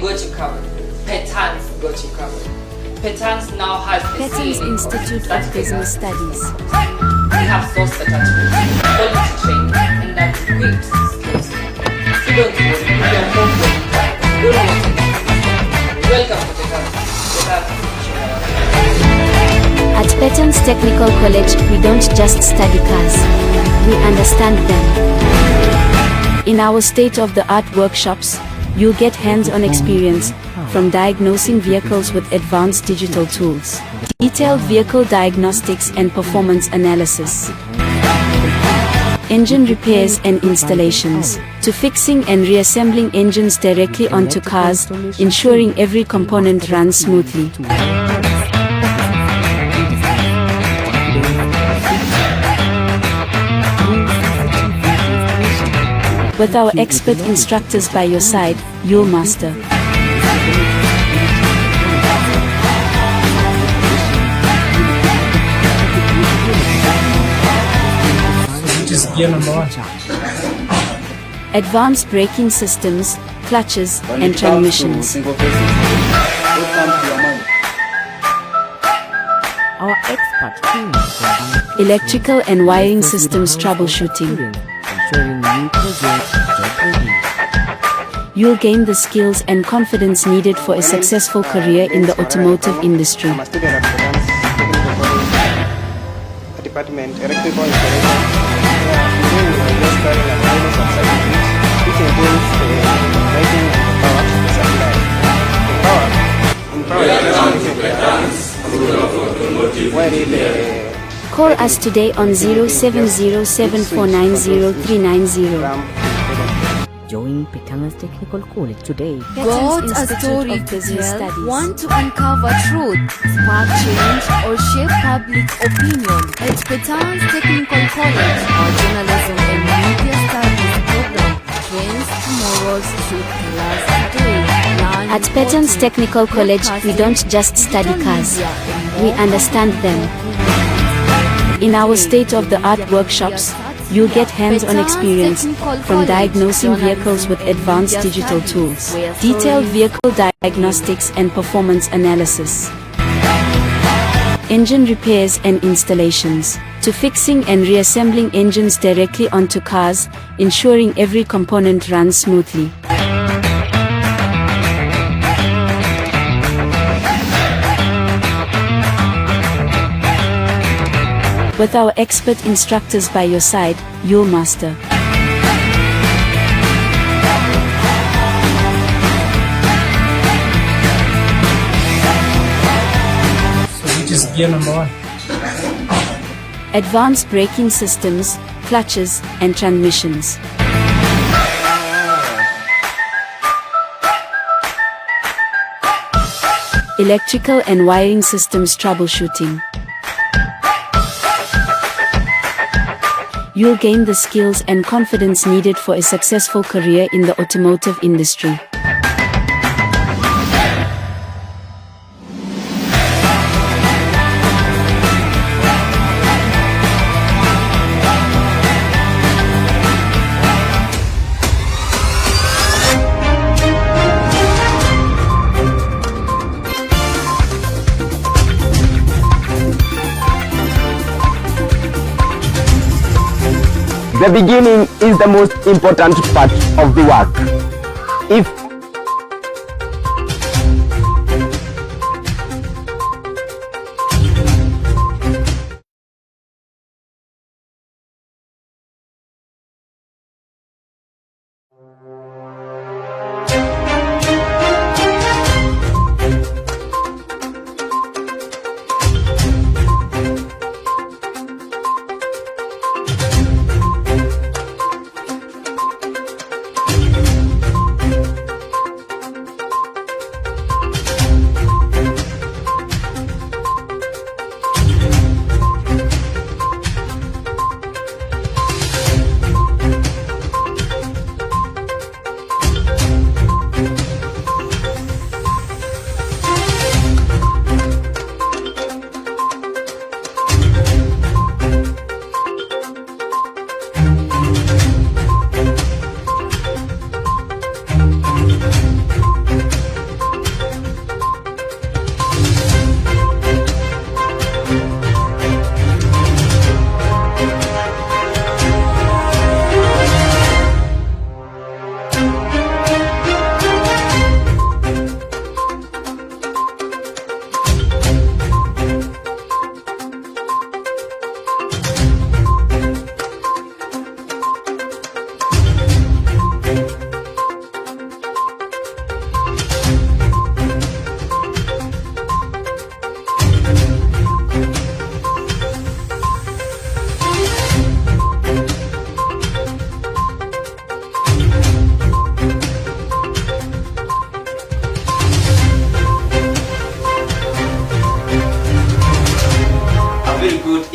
got you covered. Petans got you covered. Petans now has the Petans same Institute of Business Studies. We have source attachments, quality training, and that equips skills. So don't worry, if you're home for you don't want to welcome to Petans. At Petans Technical College, we don't just study cars, we understand them. In our state-of-the-art workshops, you'll get hands-on experience, from diagnosing vehicles with advanced digital tools, detailed vehicle diagnostics and performance analysis, engine repairs and installations, to fixing and reassembling engines directly onto cars, ensuring every component runs smoothly. With our expert instructors by your side, you'll master. Just gear number 1. Advanced braking systems, clutches, and transmissions. Our expert team combines Electrical and wiring systems troubleshooting. ensuring you present job ready. You'll gain the skills and confidence needed for a successful career in the automotive industry. I'm a student at Drought department, electrical installation. Today we are just starting a awareness of circuit, which entails lighting power supply. Call us today on 0707490390. Join Petans Technical College today. Got a story to tell, want to uncover truth, spark change, or shape public opinion? At Petans Technical College, our journalism and media studies program trains tomorrow's truth tellers today. At Petans Technical College, we don't just study cars, we understand them. In our state-of-the-art workshops, you'll get hands-on experience, from diagnosing vehicles with advanced digital tools, detailed vehicle diagnostics and performance analysis, engine repairs and installations, to fixing and reassembling engines directly onto cars, ensuring every component runs smoothly. With our expert instructors by your side, you'll master. So which is gear number 1. Advanced braking systems, clutches, and transmissions. Electrical and wiring systems troubleshooting. You'll gain the skills and confidence needed for a successful career in the automotive industry. The beginning is the most important part of the work. If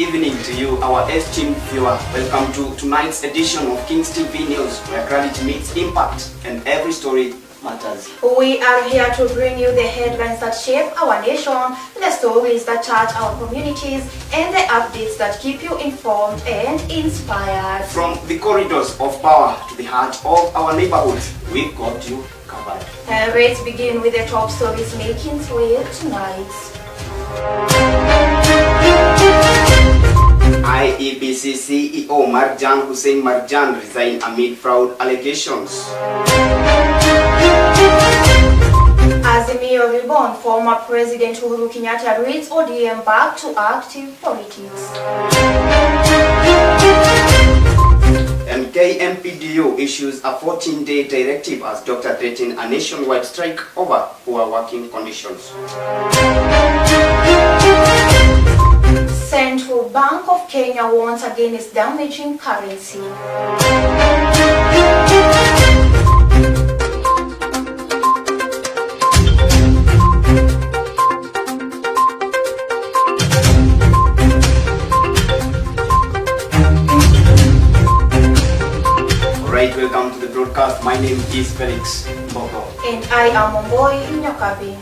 evening to you, our esteemed viewer. Welcome to tonight's edition of Kings TV News, where clarity meets impact and every story matters. We are here to bring you the headlines that shape our nation, the stories that touch our communities, and the updates that keep you informed and inspired. From the corridors of power to the heart of our neighborhoods, we've got you covered. Let's begin with the top stories making way tonight. IEBC CEO Marjan Hussein Marjan resigned amid fraud allegations. Azimio Reborn, former President Uhuru Kenyatta reads ODM back to active politics. And KMPDU issues a 14-day directive as doctor threatened a nationwide strike over poor working conditions. Central Bank of Kenya warns against damaging currency. Alright, welcome to the broadcast. My name is Felix Bogo. And I am Omboy Nyokabi.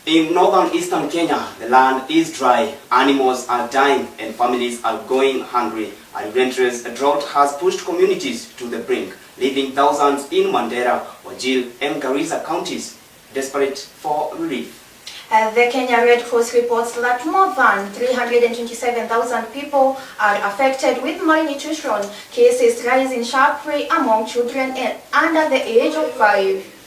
In northern eastern Kenya, the land is dry, animals are dying, and families are going hungry. A relentless drought has pushed communities to the brink, leaving thousands in Mandera, Wajir, and Garissa counties desperate for relief. The Kenya Red Cross reports that more than 327,000 people are affected with malnutrition, cases rising sharply among children under the age of 5.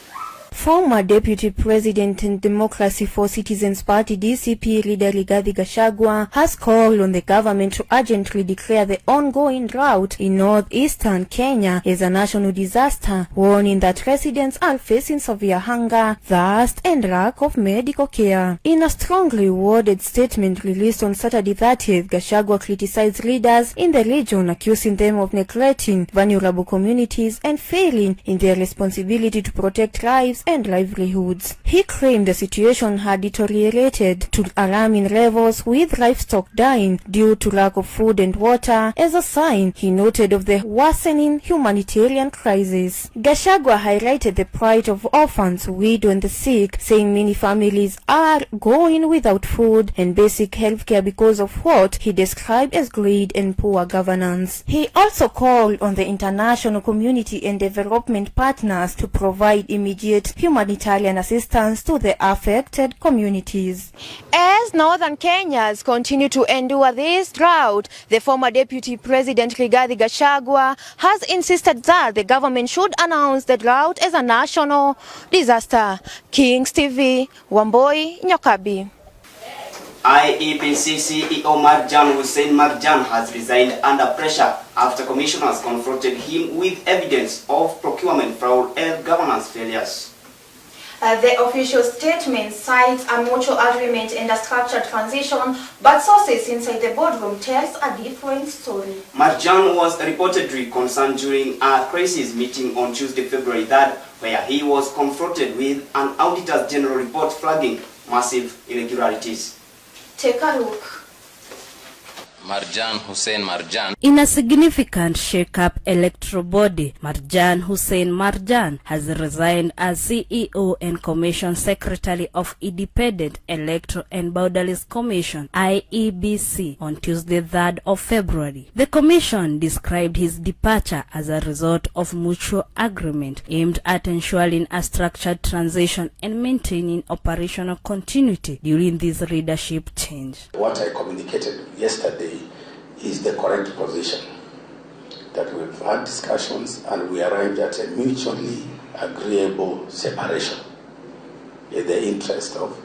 Former Deputy President and Democracy for Citizens Party DCP leader Rigathi Gachagua has called on the government to urgently declare the ongoing drought in northeastern Kenya as a national disaster, warning that residents are facing severe hunger, thirst, and lack of medical care. In a strongly worded statement released on Saturday 30th, Gachagua criticized leaders in the region, accusing them of neglecting vulnerable communities and failing in their responsibility to protect lives and livelihoods. He claimed the situation had deteriorated to alarming levels, with livestock dying due to lack of food and water as a sign, he noted, of the worsening humanitarian crisis. Gachagua highlighted the plight of orphans, widows, and the sick, saying many families are going without food and basic healthcare because of what he described as greed and poor governance. He also called on the international community and development partners to provide immediate humanitarian assistance to the affected communities. As northern Kenyans continue to endure this drought, the former Deputy President Rigathi Gachagua has insisted that the government should announce the drought as a national disaster. Kings TV, Wamboi Nyokabi. IEBC CEO Marjan Hussein Marjan has resigned under pressure after commissioners confronted him with evidence of procurement fraud and governance failures. The official statement cites a mutual agreement and a structured transition, but sources inside the boardroom tells a different story. Marjan was reportedly concerned during a crisis meeting on Tuesday, February 3rd, where he was confronted with an Auditor's General report flagging massive irregularities. Take a look. Marjan Hussein Marjan. In a significant shake-up electoral body, Marjan Hussein Marjan has resigned as CEO and Commission Secretary of Independent Electoral and Boundaries Commission (IEBC) on Tuesday, 3rd of February. The commission described his departure as a result of mutual agreement aimed at ensuring a structured transition and maintaining operational continuity during this leadership change. What I communicated yesterday is the correct position, that we've had discussions and we arrived at a mutually agreeable separation in the interest of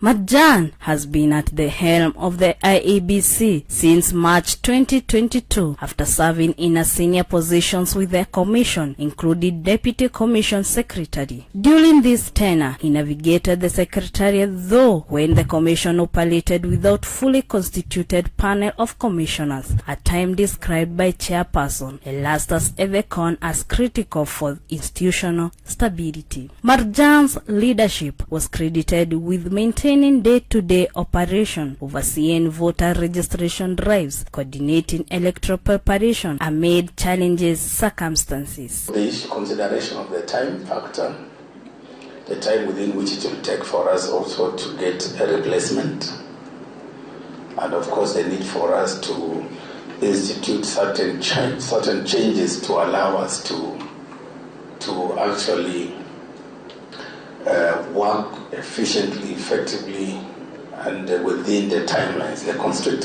Marjan has been at the helm of the IEBC since March 2022 after serving in senior positions with the Commission, including Deputy Commission Secretary. During this tenure, he navigated the Secretariat, though when the Commission operated without fully constituted panel of commissioners, a time described by Chairperson Elastus Evekon as critical for institutional stability. Marjan's leadership was credited with maintaining maintaining day-to-day operation, overseeing voter registration drives, coordinating electoral preparation amid challenges circumstances. The issue consideration of the time factor, the time within which it will take for us also to get a replacement, and of course the need for us to institute certain changes to allow us to actually work efficiently, effectively, and within the timelines, the constrained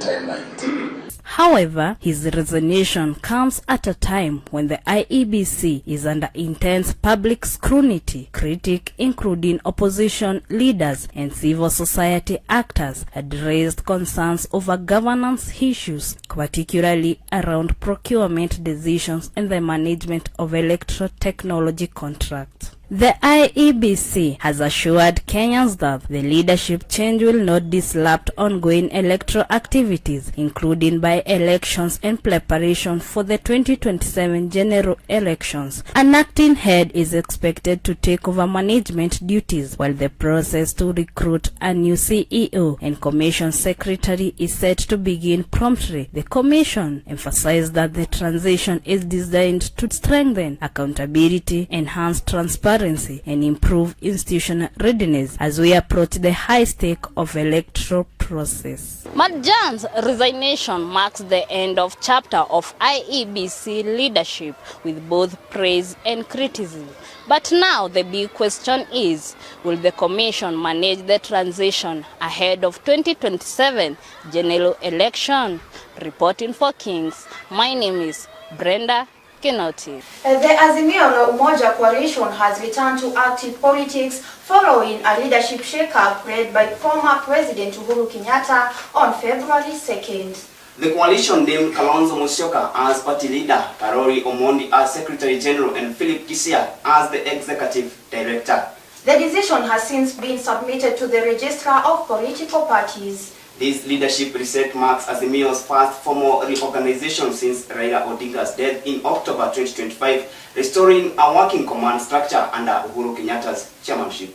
timelines. However, his resignation comes at a time when the IEBC is under intense public scrutiny. Critics, including opposition leaders and civil society actors, had raised concerns over governance issues, particularly around procurement decisions and the management of electoral technology contracts. The IEBC has assured Kenyans that the leadership change will not disrupt ongoing electoral activities, including by-elections and preparation for the 2027 general elections. An acting head is expected to take over management duties, while the process to recruit a new CEO and commission secretary is set to begin promptly. The commission emphasized that the transition is designed to strengthen accountability, enhance transparency, and improve institutional readiness as we approach the high stake of electoral process. Marjan's resignation marks the end of chapter of IEBC leadership with both praise and criticism. But now the big question is, will the commission manage the transition ahead of 2027 general election? Reporting for Kings, my name is Brenda Kinoti. The Azimio la Umoja coalition has returned to active politics following a leadership shake-up led by former President Uhuru Kenyatta on February 2nd. The coalition named Kalonzo Musyoka as party leader, Karori Omondi as Secretary General, and Philip Kisia as the Executive Director. The decision has since been submitted to the Registrar of Political Parties. This leadership reset marks Azimio's first formal reorganization since Raila Odinga's death in October 2025, restoring a working command structure under Uhuru Kenyatta's chairmanship.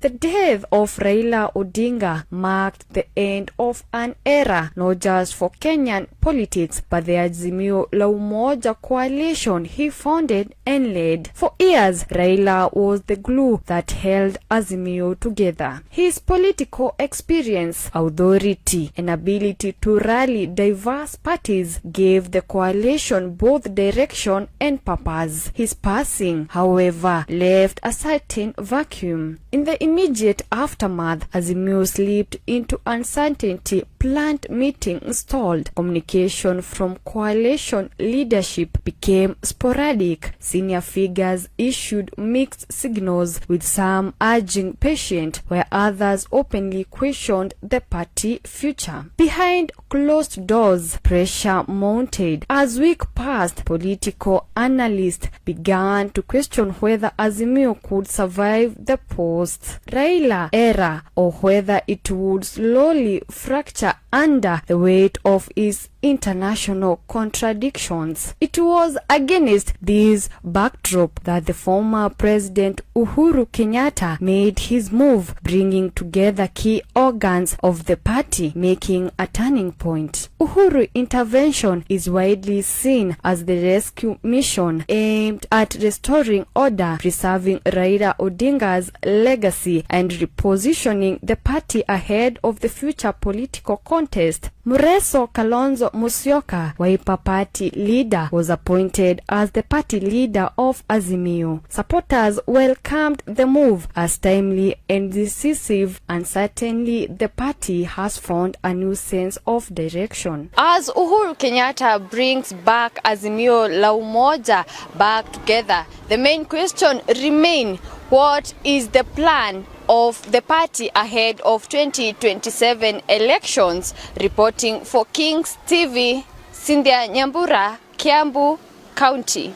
The death of Raila Odinga marked the end of an era, not just for Kenyan politics, but the Azimio la Umoja coalition he founded and led. For years, Raila was the glue that held Azimio together. His political experience, authority, and ability to rally diverse parties gave the coalition both direction and purpose. His passing, however, left a certain vacuum. In the immediate aftermath, Azimio slipped into uncertainty. Planned meetings stalled. Communication from coalition leadership became sporadic. Senior figures issued mixed signals, with some urging patience, where others openly questioned the party future. Behind closed doors, pressure mounted. As week passed, political analysts began to question whether Azimio could survive the post-Raila era, or whether it would slowly fracture under the weight of its international contradictions. It was against this backdrop that the former President Uhuru Kenyatta made his move, bringing together key organs of the party, making a turning point. Uhuru intervention is widely seen as the rescue mission aimed at restoring order, preserving Raila Odinga's legacy, and repositioning the party ahead of the future political contest. Mureso Kalonzo Musyoka, Wiper party leader, was appointed as the party leader of Azimio. Supporters welcomed the move as timely and decisive, and certainly the party has found a new sense of direction. As Uhuru Kenyatta brings back Azimio la Umoja back together, the main question remains: what is the plan of the party ahead of 2027 elections? Reporting for Kings TV, Cynthia Nyambura, Kiambu County.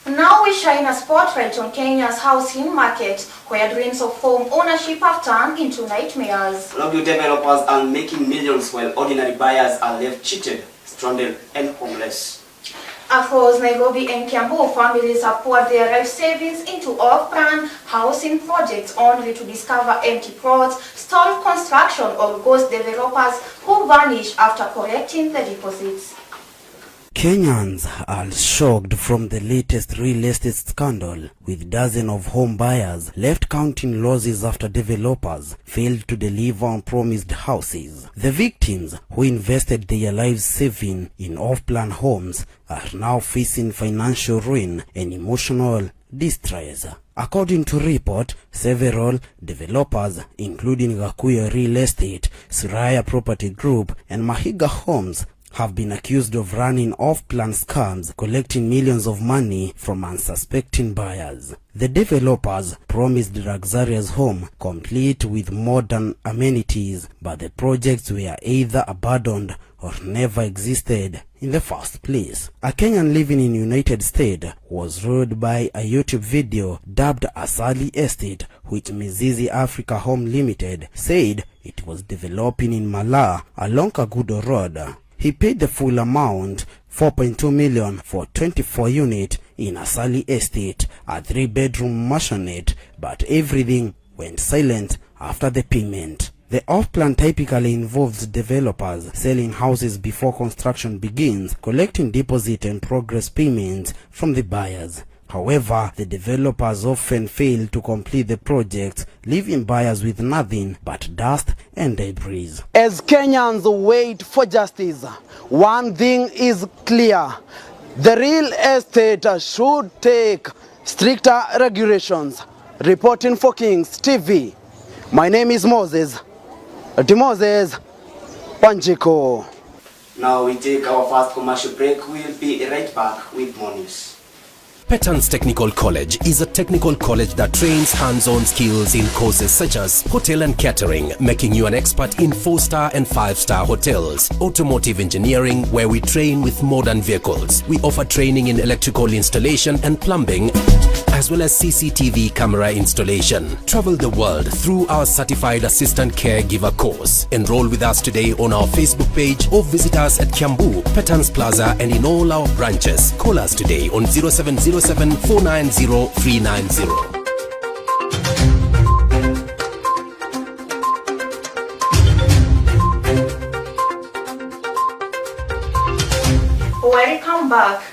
Now we shine a spotlight on Kenya's housing market, where dreams of home ownership have turned into nightmares. Local developers are making millions while ordinary buyers are left cheated, stranded, and homeless. Across Nairobi and Kiambu, families have poured their life savings into off-plan housing projects only to discover empty plots, stalled construction or ghost developers who vanish after collecting the deposits. Kenyans are shocked from the latest real estate scandal, with dozens of home buyers left counting losses after developers failed to deliver on promised houses. The victims, who invested their lives saving in off-plan homes, are now facing financial ruin and emotional distress. According to report, several developers, including Gakuya Real Estate, Suraya Property Group, and Mahiga Homes, have been accused of running off-plan scams, collecting millions of money from unsuspecting buyers. The developers promised luxurious home complete with modern amenities, but the projects were either abandoned or never existed in the first place. A Kenyan living in United States was ruled by a YouTube video dubbed Asali Estate, which Mizizi Africa Home Limited said it was developing in Malaa along Kagudo Road. He paid the full amount, 4.2 million, for 24 units in Asali Estate, a 3-bedroom mansionette, but everything went silent after the payment. The off-plan typically involves developers selling houses before construction begins, collecting deposit and progress payments from the buyers. However, the developers often fail to complete the projects, leaving buyers with nothing but dust and debris. As Kenyans wait for justice, one thing is clear. The real estate should take stricter regulations. Reporting for Kings TV, my name is Moses Panjiko. Now we take our first commercial break. We'll be right back with more news. Petans Technical College is a technical college that trains hands-on skills in courses such as hotel and catering, making you an expert in 4-star and 5-star hotels, automotive engineering, where we train with modern vehicles. We offer training in electrical installation and plumbing, as well as CCTV camera installation. Travel the world through our certified assistant caregiver course. Enroll with us today on our Facebook page or visit us at Kiambu, Petans Plaza, and in all our branches. Call us today on 0707 490 390. Welcome back.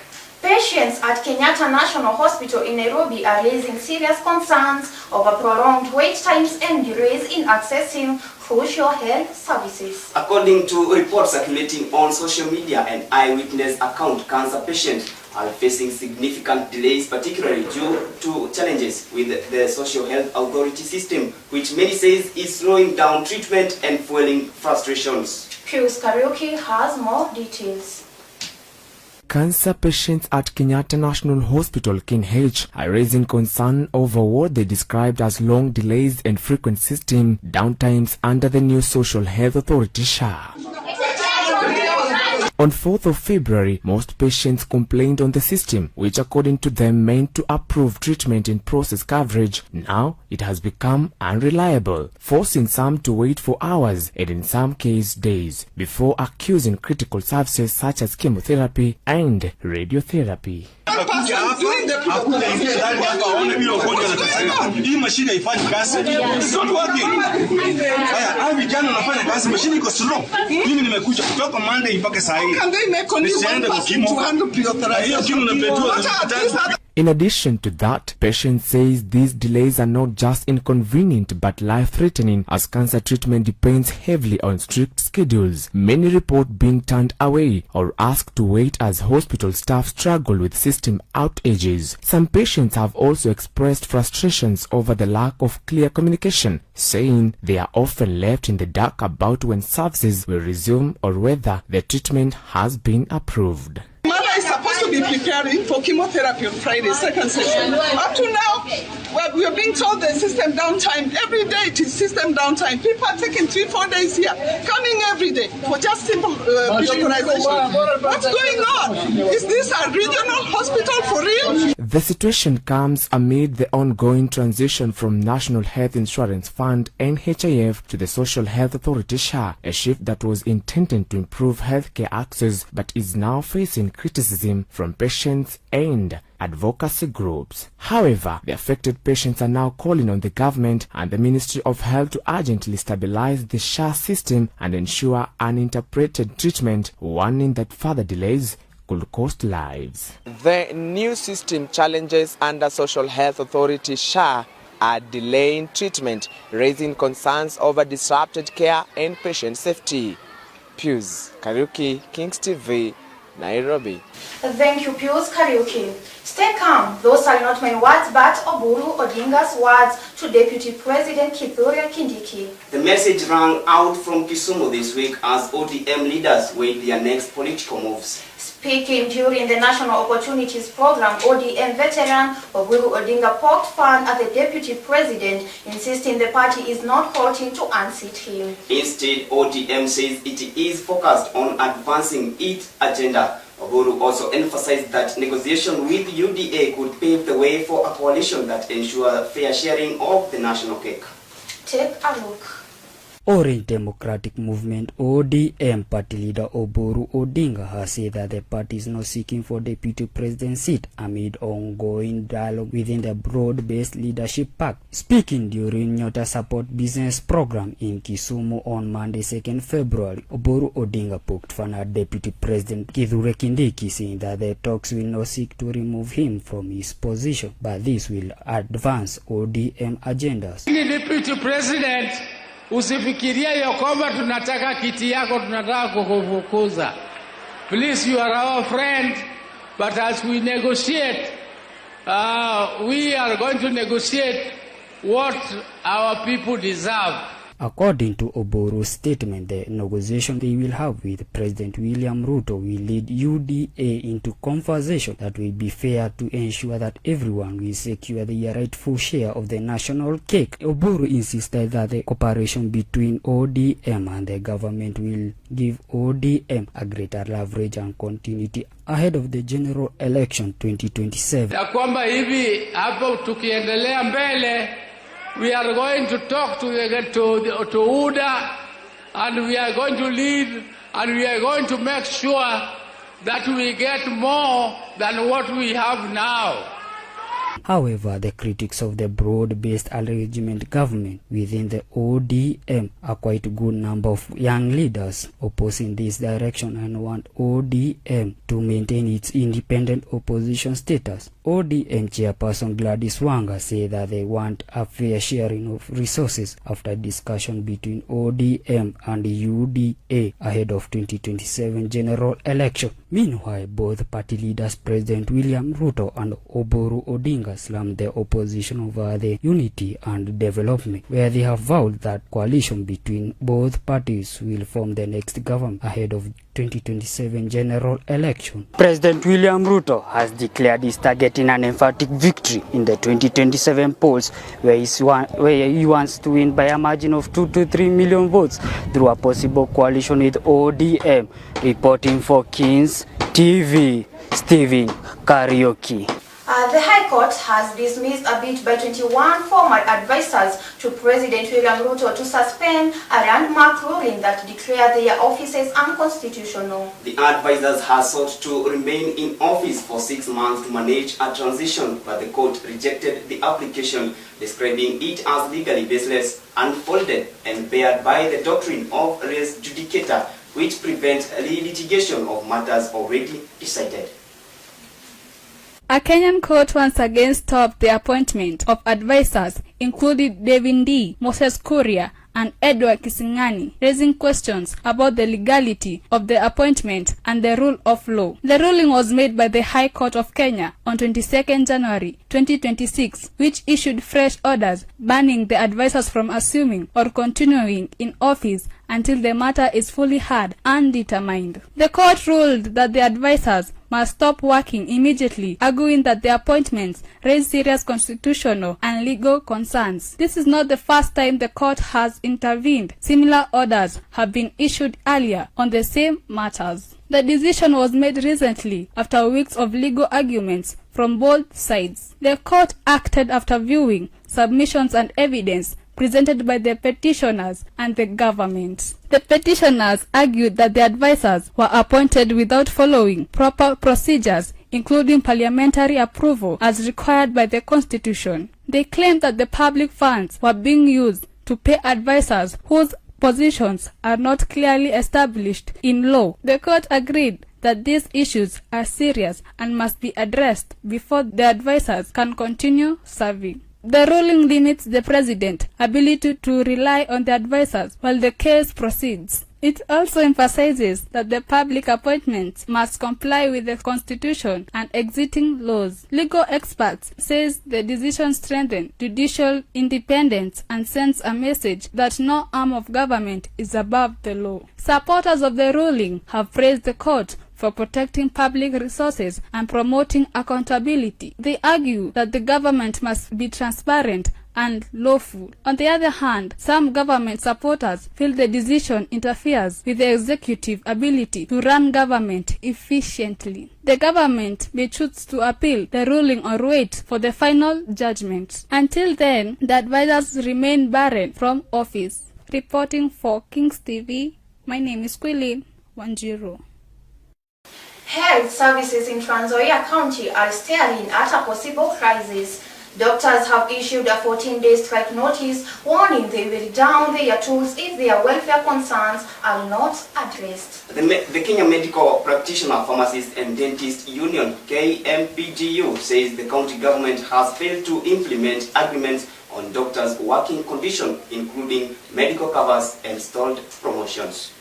Patients at Kenyatta National Hospital in Nairobi are raising serious concerns over prolonged wait times and delays in accessing crucial health services. According to reports circulating on social media and eyewitness account, cancer patients are facing significant delays, particularly due to challenges with the social health authority system, which many says is slowing down treatment and fueling frustrations. Pius Kariuki has more details. Cancer patients at Kenyatta National Hospital, KNH, are raising concern over what they described as long delays and frequent system downtimes under the new Social Health Authority (SHA). On 4th of February, most patients complained on the system, which according to them meant to approve treatment and process coverage. Now, it has become unreliable, forcing some to wait for hours and in some cases days before accusing critical services such as chemotherapy and radiotherapy. In addition to that, patients says these delays are not just inconvenient but life-threatening, as cancer treatment depends heavily on strict schedules. Many report being turned away or asked to wait as hospital staff struggle with system outages. Some patients have also expressed frustrations over the lack of clear communication, saying they are often left in the dark about when services will resume or whether the treatment has been approved. Mother is supposed to be preparing for chemotherapy on Friday, second session. Up to now, we are being told the system downtime. Every day it is system downtime. People are taking 3-4 days here, coming every day for just simple visualization. What's going on? Is this a regional hospital for real? The situation comes amid the ongoing transition from National Health Insurance Fund (NHIF) to the Social Health Authority (SHA), a shift that was intended to improve healthcare access but is now facing criticism from patients and advocacy groups. However, the affected patients are now calling on the government and the Ministry of Health to urgently stabilize the SHA system and ensure uninterrupted treatment, warning that further delays could cost lives. The new system challenges under Social Health Authority (SHA) are delaying treatment, raising concerns over disrupted care and patient safety. Pius Kariuki, Kings TV, Nairobi. Thank you, Pius Kariuki. Stay calm. Those are not my words, but Oburu Odinga's words to Deputy President Kithure Kindiki. The message rang out from Kisumu this week as ODM leaders weighed their next political moves. Speaking during the National Opportunities Program, ODM veteran Oburu Odinga poked fun at the Deputy President, insisting the party is not halting to unseat him. Instead, ODM says it is focused on advancing its agenda. Oburu also emphasized that negotiation with UDA could pave the way for a coalition that ensures fair sharing of the national cake. Take a look. Orange Democratic Movement ODM party leader Oburu Odinga has said that the party is not seeking for deputy president seat amid ongoing dialogue within the broad-based leadership pact. Speaking during Nyota Support Business Program in Kisumu on Monday 2nd February, Oburu Odinga poked fun at Deputy President Kithure Kindiki, saying that the talks will not seek to remove him from his position, but this will advance ODM agendas. Deputy President, usifikiria ya kwamba tunataka kiti yako, tunataka kukufukuza. Please, you are our friend, but as we negotiate, we are going to negotiate what our people deserve. According to Oburu's statement, the negotiation they will have with President William Ruto will lead UDA into conversation that will be fair to ensure that everyone will secure their rightful share of the national cake. Oburu insisted that the cooperation between ODM and the government will give ODM a greater leverage and continuity ahead of the general election 2027. Ya kwamba hivi hapo tukiendelea mbele, we are going to talk to UDA, and we are going to lead, and we are going to make sure that we get more than what we have now. However, the critics of the broad-based arrangement government within the ODM are quite a good number of young leaders opposing this direction and want ODM to maintain its independent opposition status. ODM chairperson Gladys Wanga said that they want a fair sharing of resources after discussion between ODM and UDA ahead of 2027 general election. Meanwhile, both party leaders, President William Ruto and Oburu Odinga, slammed the opposition over the unity and development, where they have vowed that coalition between both parties will form the next government ahead of 2027 general election. President William Ruto has declared he's targeting an emphatic victory in the 2027 polls, where he wants to win by a margin of 2 to 3 million votes through a possible coalition with ODM. Reporting for Kings TV, Stephen Kariuki. The High Court has dismissed a bid by 21 former advisors to President William Ruto to suspend a landmark ruling that declared their offices unconstitutional. The advisors have sought to remain in office for 6 months to manage a transition, but the court rejected the application, describing it as legally baseless, unfounded, and barred by the doctrine of res judicata, which prevents litigation of matters already decided. A Kenyan court once again stopped the appointment of advisors, including David D, Moses Kuria, and Edward Kisingani, raising questions about the legality of the appointment and the rule of law. The ruling was made by the High Court of Kenya on 22nd January 2026, which issued fresh orders banning the advisors from assuming or continuing in office until the matter is fully heard and determined. The court ruled that the advisors must stop working immediately, arguing that the appointments raise serious constitutional and legal concerns. This is not the first time the court has intervened. Similar orders have been issued earlier on the same matters. The decision was made recently after weeks of legal arguments from both sides. The court acted after viewing submissions and evidence presented by the petitioners and the government. The petitioners argued that the advisors were appointed without following proper procedures, including parliamentary approval as required by the Constitution. They claimed that the public funds were being used to pay advisors whose positions are not clearly established in law. The court agreed that these issues are serious and must be addressed before the advisors can continue serving. The ruling limits the president's ability to rely on the advisors while the case proceeds. It also emphasizes that the public appointments must comply with the Constitution and existing laws. Legal experts says the decision strengthens judicial independence and sends a message that no arm of government is above the law. Supporters of the ruling have praised the court for protecting public resources and promoting accountability. They argue that the government must be transparent and lawful. On the other hand, some government supporters feel the decision interferes with the executive ability to run government efficiently. The government may choose to appeal the ruling or wait for the final judgment. Until then, the advisors remain barred from office. Reporting for Kings TV, my name is Quilin Wanjiru. Health services in Trans Nzoia County are staring at a possible crisis. Doctors have issued a 14-day strike notice warning they will down their tools if their welfare concerns are not addressed. The Kenya Medical Practitioner, Pharmacist and Dentist Union, KMPDU, says the county government has failed to implement agreements on doctors' working conditions, including medical covers and stalled promotions.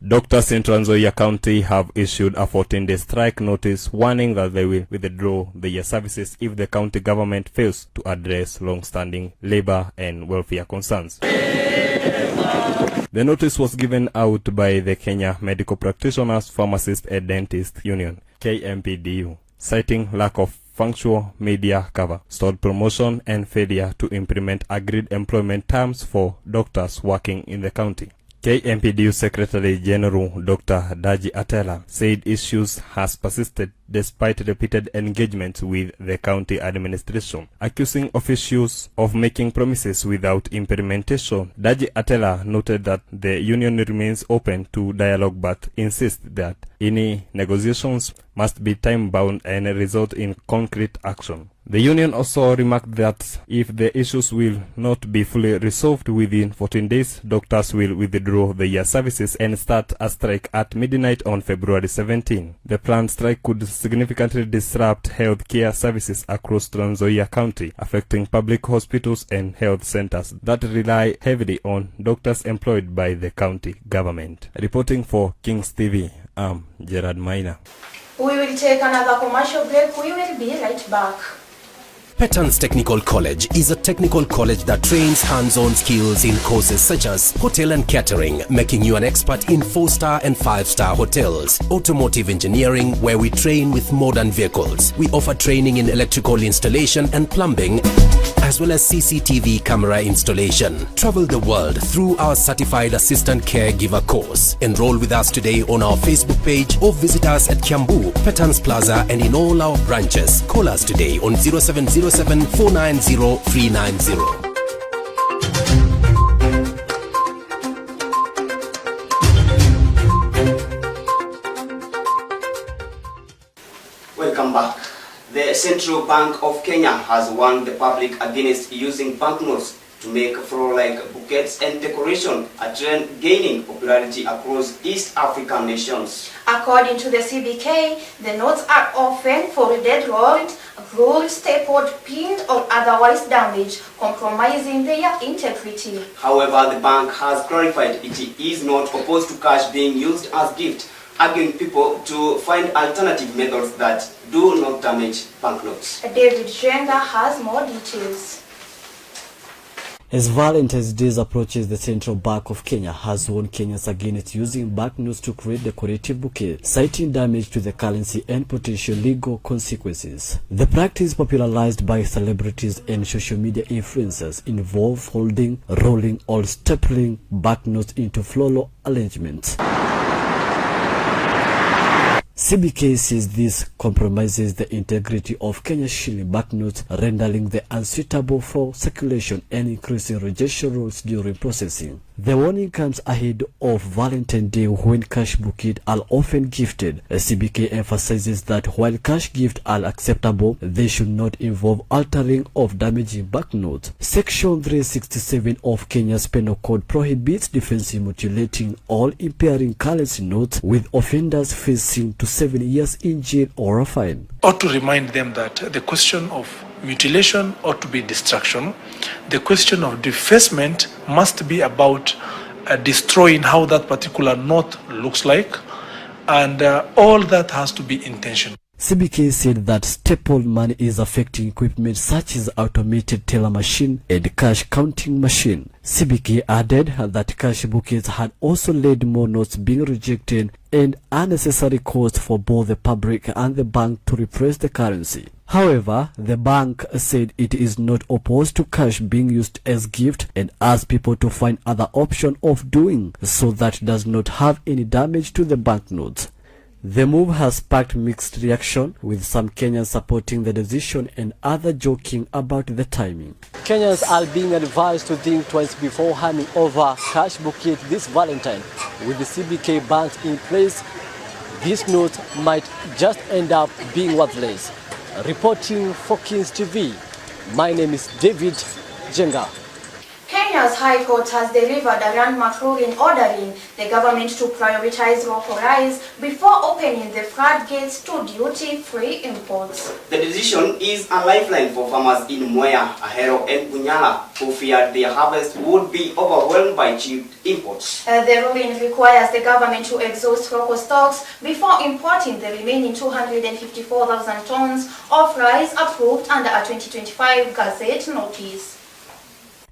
Doctors in Trans Nzoia County have issued a 14-day strike notice warning that they will withdraw their services if the county government fails to address long-standing labor and welfare concerns. The notice was given out by the Kenya Medical Practitioners, Pharmacists and Dentists Union, KMPDU, citing lack of functional media cover, stalled promotion and failure to implement agreed employment terms for doctors working in the county. KMPDU Secretary General Dr. Daji Atela said issues has persisted despite repeated engagements with the county administration, accusing officials of making promises without implementation. Daji Atela noted that the union remains open to dialogue but insists that any negotiations must be time-bound and result in concrete action. The union also remarked that if the issues will not be fully resolved within 14 days, doctors will withdraw their services and start a strike at midnight on February 17. The planned strike could significantly disrupt healthcare services across Trans Nzoia County, affecting public hospitals and health centers that rely heavily on doctors employed by the county government. Reporting for Kings TV, I'm Gerard Maina. We will take another commercial break. We will be right back. Deepens Technical College is a technical college that trains hands-on skills in courses such as hotel and catering, making you an expert in 4-star and 5-star hotels, automotive engineering, where we train with modern vehicles. We offer training in electrical installation and plumbing, as well as CCTV camera installation. Travel the world through our certified assistant caregiver course. Enroll with us today on our Facebook page or visit us at Kiambu, Deepens Plaza and in all our branches. Call us today on 0707 490 390. Welcome back. The Central Bank of Kenya has warned the public against using banknotes to make fraud-like bouquets and decoration, a trend gaining popularity across East African nations. According to the CBK, the notes are often folded, rolled, ruled, stapled, pinned, or otherwise damaged, compromising their integrity. However, the bank has clarified it is not opposed to cash being used as gift, urging people to find alternative methods that do not damage banknotes. David Jenga has more details. As Valentine's Day approaches, the Central Bank of Kenya has warned Kenyans against using banknotes to create decorative bouquets, citing damage to the currency and potential legal consequences. The practice, popularized by celebrities and social media influencers, involves folding, rolling, or stapling banknotes into floral arrangements. CBK says this compromises the integrity of Kenya's shilling banknotes, rendering them unsuitable for circulation and increasing rejection rules during processing. The warning comes ahead of Valentine's Day, when cash bouquets are often gifted. CBK emphasizes that while cash gifts are acceptable, they should not involve altering or damaging banknotes. Section 367 of Kenya's Penal Code prohibits defensive mutilating or impairing currency notes, with offenders facing to 7 years in jail or a fine. Ought to remind them that the question of mutilation ought to be destruction. The question of defacement must be about destroying how that particular note looks like, and all that has to be intentional. CBK said that stapled money is affecting equipment such as automated teller machine and cash counting machine. CBK added that cash bouquets had also led more notes being rejected and unnecessary costs for both the public and the bank to replace the currency. However, the bank said it is not opposed to cash being used as gift and asked people to find other options of doing so that does not have any damage to the banknotes. The move has sparked mixed reaction, with some Kenyans supporting the decision and others joking about the timing. Kenyans are being advised to think twice before handing over cash bouquet this Valentine. With the CBK bans in place, this note might just end up being worthless. Reporting for Kings TV, my name is David Jenga. Kenya's High Court has delivered a landmark ruling ordering the government to prioritize local rice before opening the floodgates to duty-free imports. The decision is a lifeline for farmers in Mwea, Ahero and Bunyala, who feared their harvest would be overwhelmed by cheap imports. The ruling requires the government to exhaust local stocks before importing the remaining 254,000 tons of rice approved under a 2025 Gazette notice.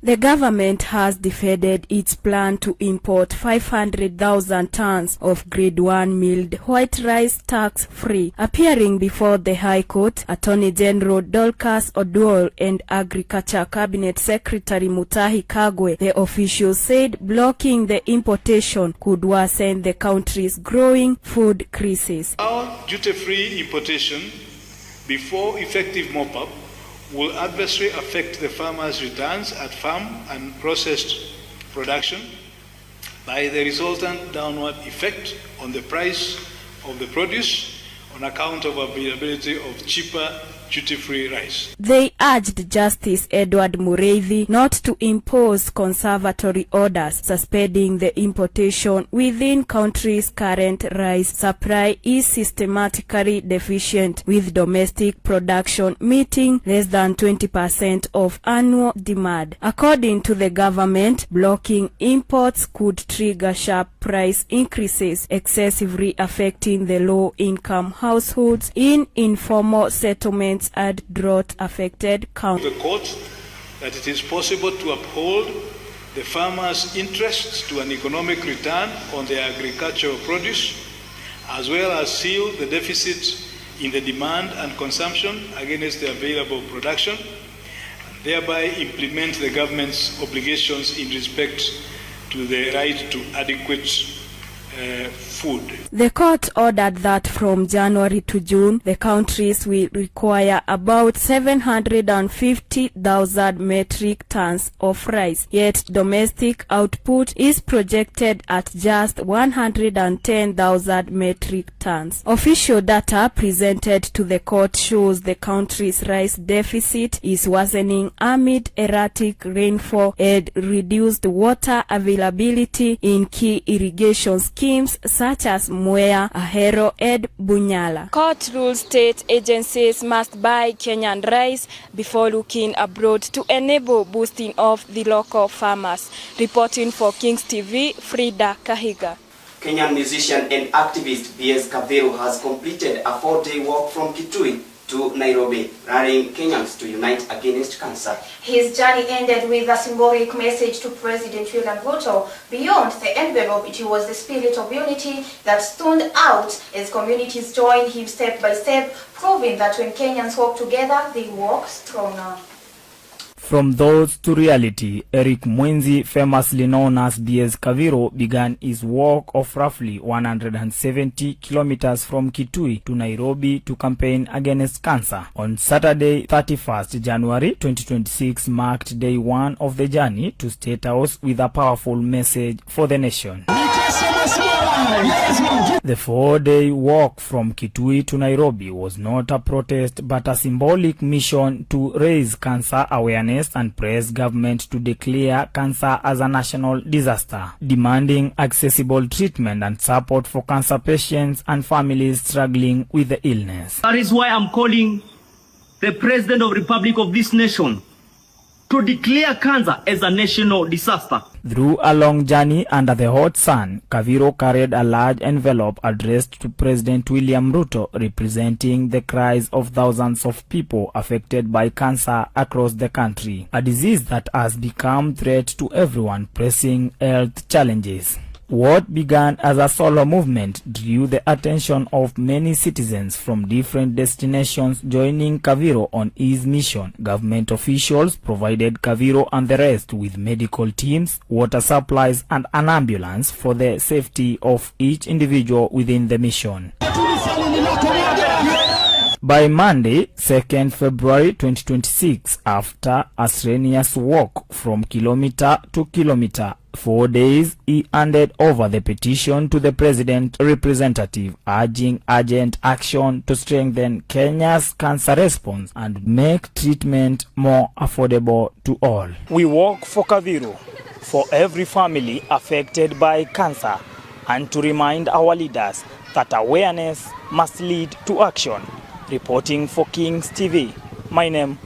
The government has defended its plan to import 500,000 tons of grade 1 milled white rice tax-free. Appearing before the High Court, Attorney General Dorcas Oduor and Agriculture Cabinet Secretary Mutahi Kagwe, the officials said blocking the importation could worsen the country's growing food crisis. Our duty-free importation before effective mop-up will adversely affect the farmers' returns at farm and processed production by the resultant downward effect on the price of the produce on account of availability of cheaper duty-free rice. They urged Justice Edward Mureithi not to impose conservatory orders suspending the importation within country's current rice supply is systematically deficient, with domestic production meeting less than 20% of annual demand. According to the government, blocking imports could trigger sharp price increases, excessively affecting the low-income households in informal settlements and drought-affected counties. The court that it is possible to uphold the farmers' interests to an economic return on their agricultural produce, as well as seal the deficit in the demand and consumption against the available production, thereby implement the government's obligations in respect to the right to adequate food. The court ordered that from January to June, the countries will require about 750,000 metric tons of rice, yet domestic output is projected at just 110,000 metric tons. Official data presented to the court shows the country's rice deficit is worsening amid erratic rainfall and reduced water availability in key irrigation schemes such as Mwea, Ahero, and Bunyala. Court rules state agencies must buy Kenyan rice before looking abroad to enable boosting of the local farmers. Reporting for Kings TV, Frida Kahiga. Kenyan musician and activist B.S. Kaveru has completed a 4-day walk from Kitui to Nairobi, rallying Kenyans to unite against cancer. His journey ended with a symbolic message to President William Ruto. Beyond the envelope, it was the spirit of unity that stood out as communities joined him step by step, proving that when Kenyans walk together, they walk stronger. From those to reality, Eric Mwenzi, famously known as BS Kaviro, began his walk of roughly 170 kilometers from Kitui to Nairobi to campaign against cancer. On Saturday, 31st January 2026 marked day one of the journey to State House with a powerful message for the nation. The 4-day walk from Kitui to Nairobi was not a protest but a symbolic mission to raise cancer awareness and press government to declare cancer as a national disaster, demanding accessible treatment and support for cancer patients and families struggling with the illness. That is why I'm calling the President of the Republic of this nation to declare cancer as a national disaster. Through a long journey under the hot sun, Kaviro carried a large envelope addressed to President William Ruto, representing the cries of thousands of people affected by cancer across the country, a disease that has become a threat to everyone pressing health challenges. What began as a solo movement drew the attention of many citizens from different destinations joining Kaviro on his mission. Government officials provided Kaviro and the rest with medical teams, water supplies and an ambulance for the safety of each individual within the mission. By Monday, 2nd February 2026, after a strenuous walk from kilometer to kilometer, 4 days, he handed over the petition to the president representative, urging urgent action to strengthen Kenya's cancer response and make treatment more affordable to all. We work for Kaviro, for every family affected by cancer, and to remind our leaders that awareness must lead to action. Reporting for Kings TV, my name,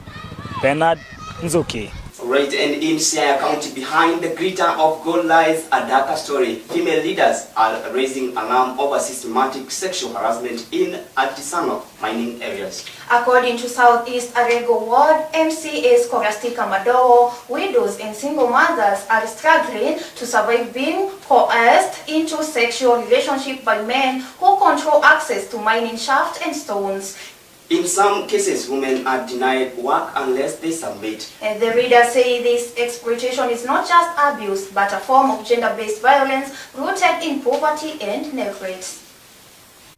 Bernard Nzuki. Right, and in Siaya County, behind the glitter of gold lies a darker story. Female leaders are raising alarm over systematic sexual harassment in artisanal mining areas. According to Southeast Arego Ward, MCA Scholastica Madowo, widows and single mothers are struggling to survive being coerced into sexual relationship by men who control access to mining shafts and stones. In some cases, women are denied work unless they submit. And the readers say this exploitation is not just abuse, but a form of gender-based violence rooted in poverty and neglect.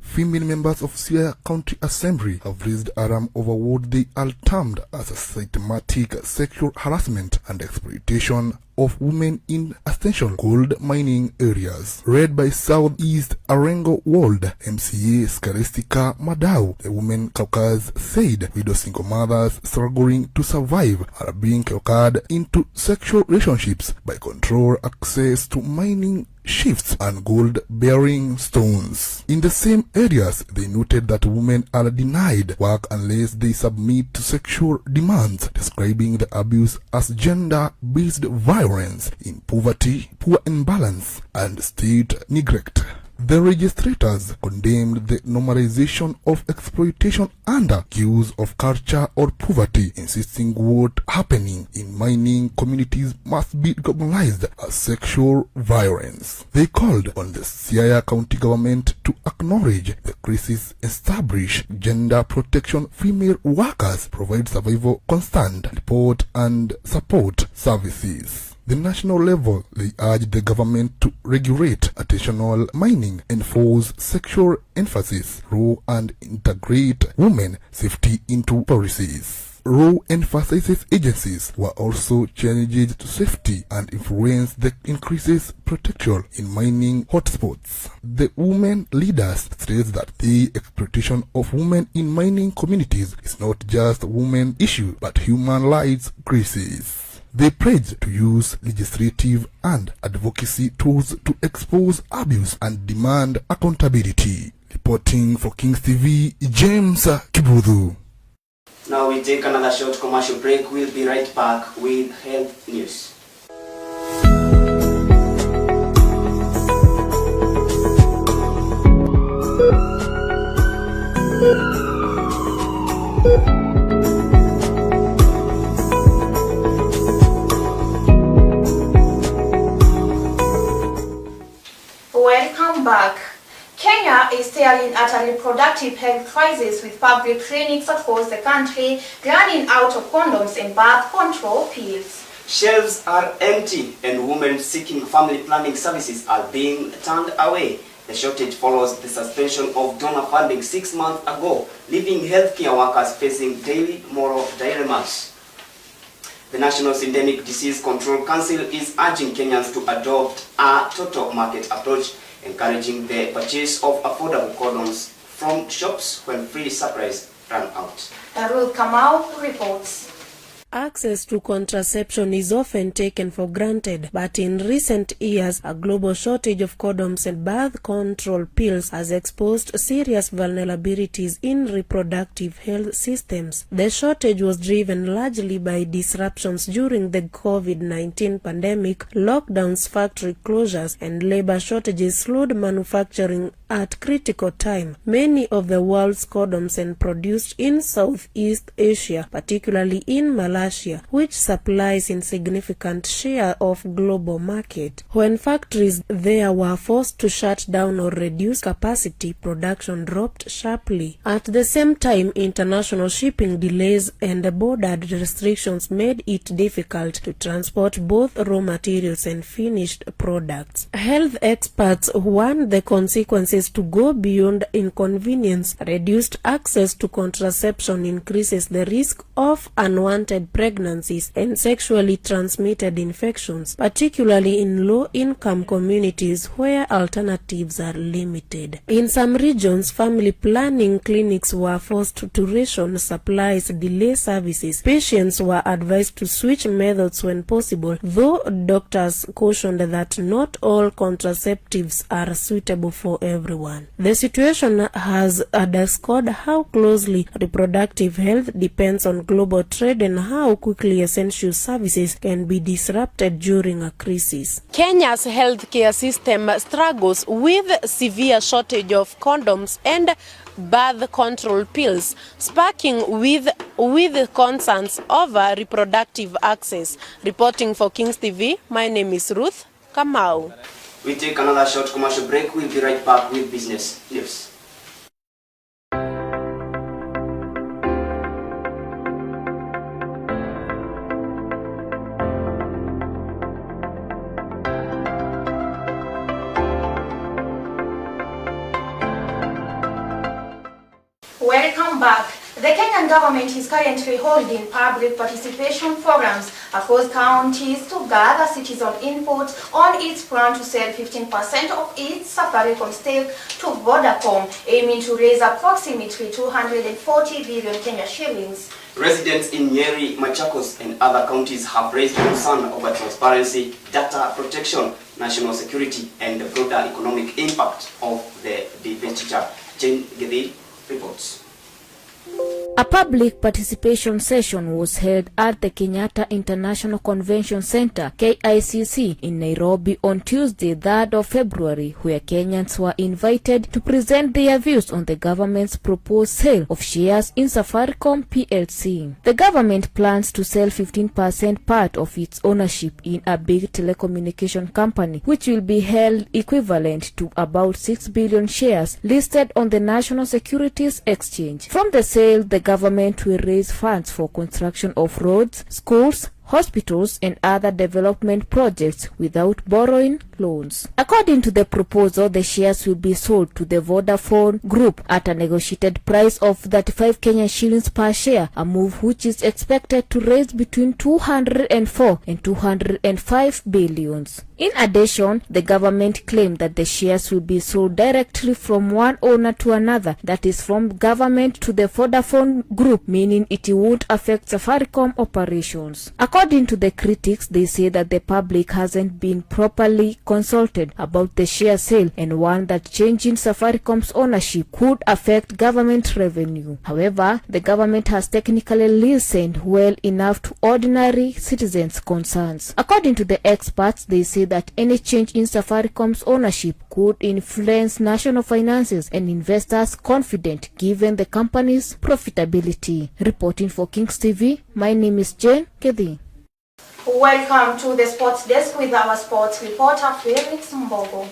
Female members of Siaya County Assembly have raised alarm over what they are termed as a systematic sexual harassment and exploitation of women in essential gold mining areas. Read by Southeast Arengo Ward MCA Scholastica Madau, the women caucus said widow single mothers struggling to survive are being coerced into sexual relationships by control access to mining shifts and gold-bearing stones. In the same areas, they noted that women are denied work unless they submit to sexual demands, describing the abuse as gender-based violence in poverty, poor imbalance, and state neglect. The registrators condemned the normalization of exploitation under cues of culture or poverty, insisting what happening in mining communities must be recognized as sexual violence. They called on the Siaya County government to acknowledge the crisis, establish gender protection, female workers, provide survival constant, report and support services. The national level, they urged the government to regulate artisanal mining, enforce sexual emphasis, role and integrate women safety into policies. Role emphasizes agencies were also challenged to safety and influence that increases protection in mining hotspots. The women leaders stress that the exploitation of women in mining communities is not just a women issue but human rights crisis. They pledge to use legislative and advocacy tools to expose abuse and demand accountability. Reporting for Kings TV, James Kibudhu. Now we take another short commercial break. We'll be right back with health news. staring at a reproductive health crisis with public clinics across the country running out of condoms and birth control pills. Shelves are empty and women seeking family planning services are being turned away. The shortage follows the suspension of donor funding 6 months ago, leaving healthcare workers facing daily moral dilemmas. The National Endemic Disease Control Council is urging Kenyans to adopt a total market approach, encouraging the purchase of affordable condoms from shops when free supplies run out. Ruth Kamau reports. Access to contraception is often taken for granted, but in recent years, a global shortage of condoms and birth control pills has exposed serious vulnerabilities in reproductive health systems. The shortage was driven largely by disruptions during the COVID-19 pandemic, lockdowns, factory closures, and labor shortages slowed manufacturing at critical time. Many of the world's condoms are produced in Southeast Asia, particularly in Malaysia, which supplies insignificant share of global market. When factories there were forced to shut down or reduce capacity, production dropped sharply. At the same time, international shipping delays and border restrictions made it difficult to transport both raw materials and finished products. Health experts warn the consequences to go beyond inconvenience. Reduced access to contraception increases the risk of unwanted pregnancies and sexually transmitted infections, particularly in low-income communities where alternatives are limited. In some regions, family planning clinics were forced to ration supplies, delay services. Patients were advised to switch methods when possible, though doctors cautioned that not all contraceptives are suitable for everyone. The situation has underscored how closely reproductive health depends on global trade and how quickly essential services can be disrupted during a crisis. Kenya's healthcare system struggles with severe shortage of condoms and birth control pills, sparking with concerns over reproductive access. Reporting for Kings TV, my name is Ruth Kamau. We take another short commercial break. We'll be right back with business news. Welcome back. The Kenyan government is currently holding public participation forums across counties to gather citizen input on its plan to sell 15% of its Safaricom stake to Vodacom, aiming to raise approximately 240 billion Kenya shillings. Residents in Nyeri, Machakos and other counties have raised concern over transparency, data protection, national security and the broader economic impact of the divestiture. Jane Gedi reports. A public participation session was held at the Kenyatta International Convention Center, KICC, in Nairobi on Tuesday, 3rd of February, where Kenyans were invited to present their views on the government's proposed sale of shares in Safaricom PLC. The government plans to sell 15% part of its ownership in a big telecommunication company, which will be held equivalent to about 6 billion shares listed on the National Securities Exchange. From the sale, the government will raise funds for construction of roads, schools, hospitals and other development projects without borrowing loans. According to the proposal, the shares will be sold to the Vodafone Group at a negotiated price of 35 Kenyan shillings per share, a move which is expected to raise between 204 and 205 billions. In addition, the government claimed that the shares will be sold directly from one owner to another, that is from government to the Vodafone Group, meaning it won't affect Safaricom operations. According to the critics, they say that the public hasn't been properly consulted about the share sale and warn that changing Safaricom's ownership could affect government revenue. However, the government has technically listened well enough to ordinary citizens' concerns. According to the experts, they say that any change in Safaricom's ownership could influence national finances and investors' confidence given the company's profitability. Reporting for Kings TV, my name is Jane Kethi. Welcome to the sports desk with our sports reporter Felix Mbogo.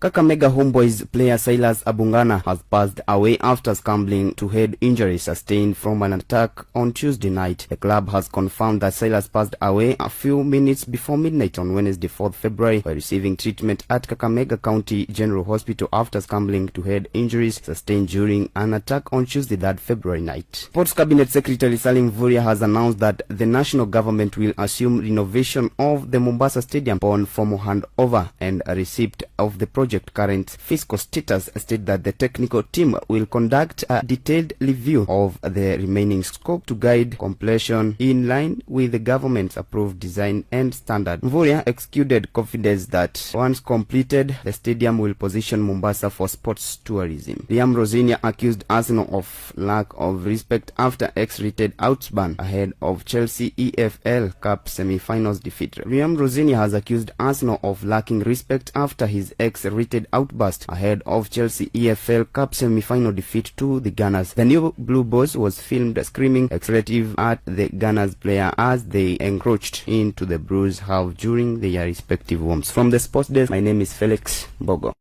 Kakamega Homeboys player Silas Abungana has passed away after scrambling to head injuries sustained from an attack on Tuesday night. The club has confirmed that Silas passed away a few minutes before midnight on Wednesday, 4th February, while receiving treatment at Kakamega County General Hospital after scrambling to head injuries sustained during an attack on Tuesday, 3rd February night. Sports Cabinet Secretary Salim Vuria has announced that the national government will assume renovation of the Mombasa Stadium upon formal handover, and a receipt of the project current fiscal status state that the technical team will conduct a detailed review of the remaining scope to guide completion in line with the government's approved design and standard. Vuria exuded confidence that once completed, the stadium will position Mombasa for sports tourism. Liam Rosinia accused Arsenal of lack of respect after X-rated outspan ahead of Chelsea EFL Cup semi-finals defeat. Liam Rosinia has accused Arsenal of lacking respect after his X-rated outburst ahead of Chelsea EFL Cup semi-final defeat to the Gunners. The new Blue Boys was filmed screaming expletive at the Gunners player as they encroached into the Blues half during their respective homes. From the sports desk, my name is Felix Bogo.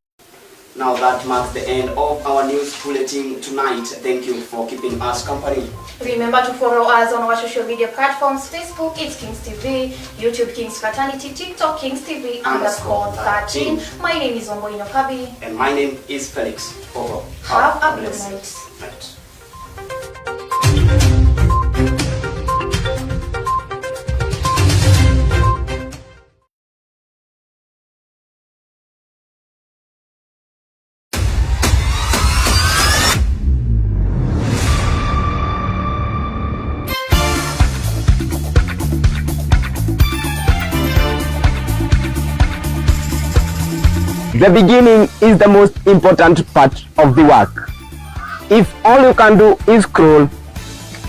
Now that marks the end of our news bulletin tonight. Thank you for keeping us company. Remember to follow us on our social media platforms. Facebook, it's Kings TV. YouTube, Kings Fraternity. TikTok, Kings TV _13. My name is Omboino Kabi. And my name is Felix Bogo. Have a good night. The beginning is the most important part of the work. If all you can do is scroll,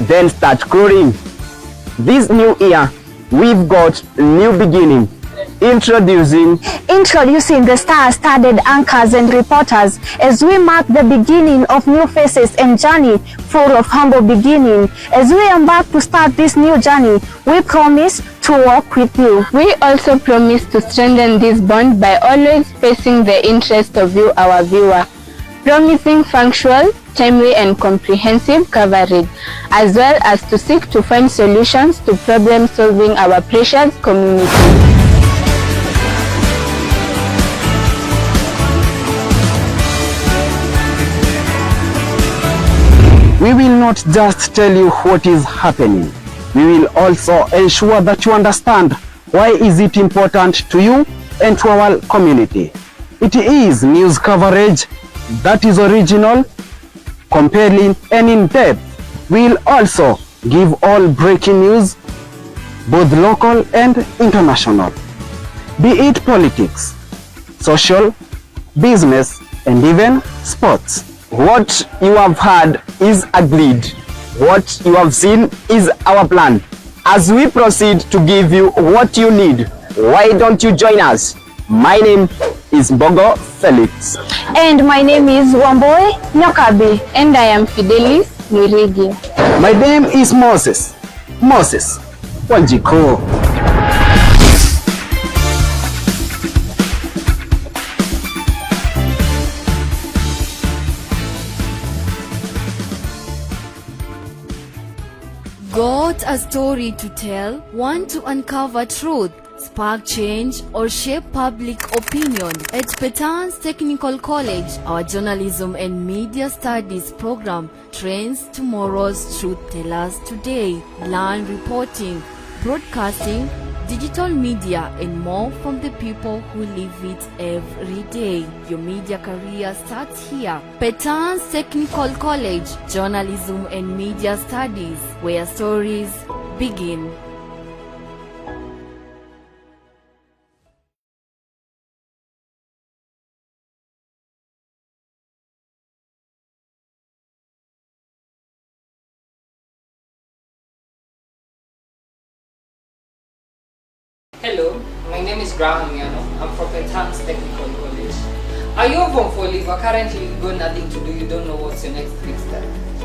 then start scrolling. This new year, we've got new beginning. Introducing the star-studded anchors and reporters as we mark the beginning of new faces and journey full of humble beginning. As we embark to start this new journey, we promise to walk with you. We also promise to strengthen this bond by always facing the interest of you, our viewer, promising punctual, timely and comprehensive coverage, as well as to seek to find solutions to problems solving our precious community. We will not just tell you what is happening. We will also ensure that you understand why is it important to you and to our community. It is news coverage that is original, compelling and in-depth. We will also give all breaking news, both local and international. Be it politics, social, business and even sports. What you have heard is agreed. What you have seen is our plan. As we proceed to give you what you need, why don't you join us? My name is Bogo Felix. And my name is Wamboe Nyokabi. And I am Fidelis Nirigi. My name is Moses Wanjiko. Got a story to tell? Want to uncover truth, spark change, or shape public opinion? At Petan's Technical College, our Journalism and Media Studies program trains tomorrow's truth tellers today. Learn reporting, broadcasting, digital media, and more from the people who live it every day. Your media career starts here. Petan's Technical College, Journalism and Media Studies, where stories begin. Hello, my name is Graham Miano. I'm from Petan's Technical College. Are you from Foliva? Currently you got nothing to do, you don't know what's your next big step.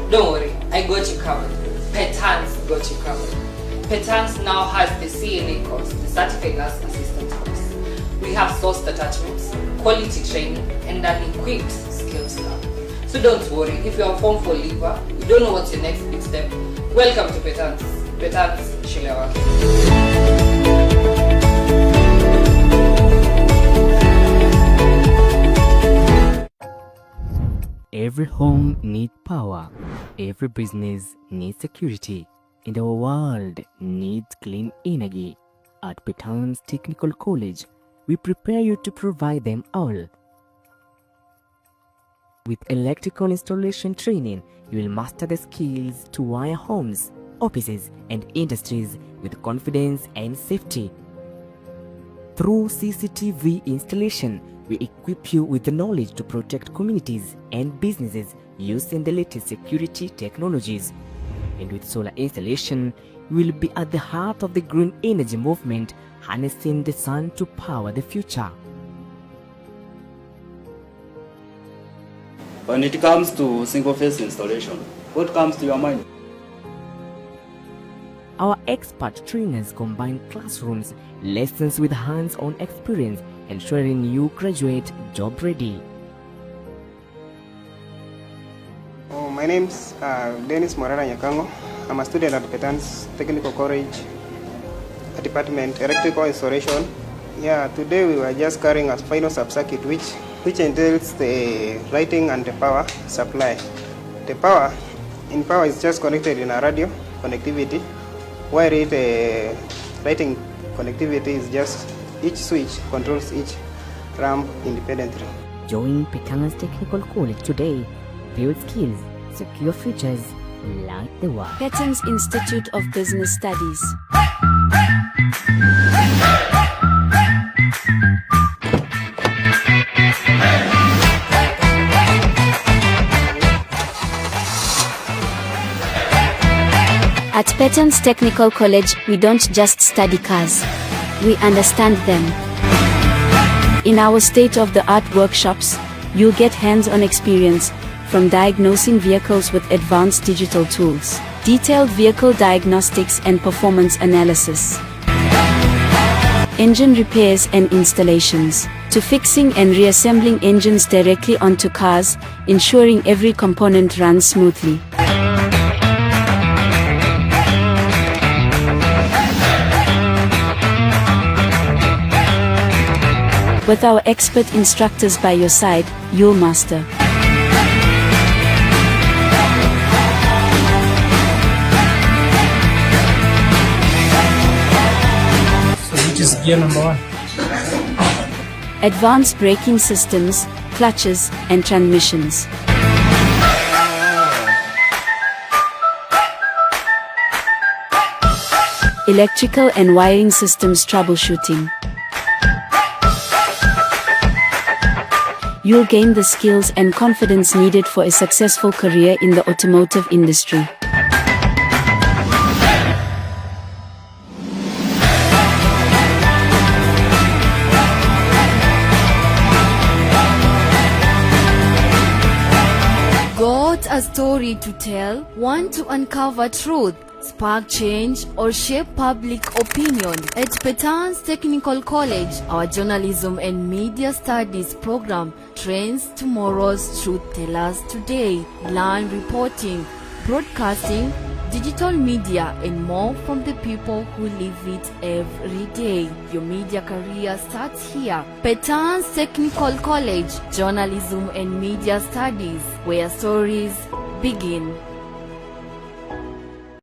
Don't worry, I got you covered. Petan's got you covered. Petan's now has the CNA course, the Certified Nurse Assistant course. We have sourced attachments, quality training, and an equipped skills lab. So don't worry, if you're a Form 4 leaver, you don't know what's your next big step, welcome to Petans. Petans Shilewa. Every home needs power, every business needs security, and our world needs clean energy. At Petans Technical College, we prepare you to provide them all. With electrical installation training, you will master the skills to wire homes, offices, and industries with confidence and safety. Through CCTV installation, we equip you with the knowledge to protect communities and businesses using the latest security technologies. And with solar installation, we will be at the heart of the green energy movement, harnessing the sun to power the future. When it comes to single-phase installation, what comes to your mind? Our expert trainers combine classrooms, lessons with hands-on experience, ensuring you graduate job-ready. My name's Dennis Morara Nyakango. I'm a student at Petans Technical College, Department Electrical Installation. Yeah, today we were just carrying a final sub-circuit which entails the lighting and the power supply. The power is just connected in a radio connectivity, while lighting connectivity is just each switch controls each ramp independently. Join Petans Technical College today. Build skills, secure futures, light the world. Petans Institute of Business Studies. At Petans Technical College, we don't just study cars, we understand them. In our state-of-the-art workshops, you'll get hands-on experience, from diagnosing vehicles with advanced digital tools, detailed vehicle diagnostics and performance analysis, engine repairs and installations, to fixing and reassembling engines directly onto cars, ensuring every component runs smoothly. With our expert instructors by your side, you'll master. Which is gear number 1? Advanced braking systems, clutches, and transmissions. Electrical and wiring systems troubleshooting. You'll gain the skills and confidence needed for a successful career in the automotive industry. Got a story to tell? Want to uncover truth, spark change, or shape public opinion? At Petans Technical College, our journalism and media studies program trains tomorrow's truth tellers today. Learn reporting, broadcasting, digital media, and more from the people who live it every day. Your media career starts here. Petans Technical College, journalism and media studies, where stories begin.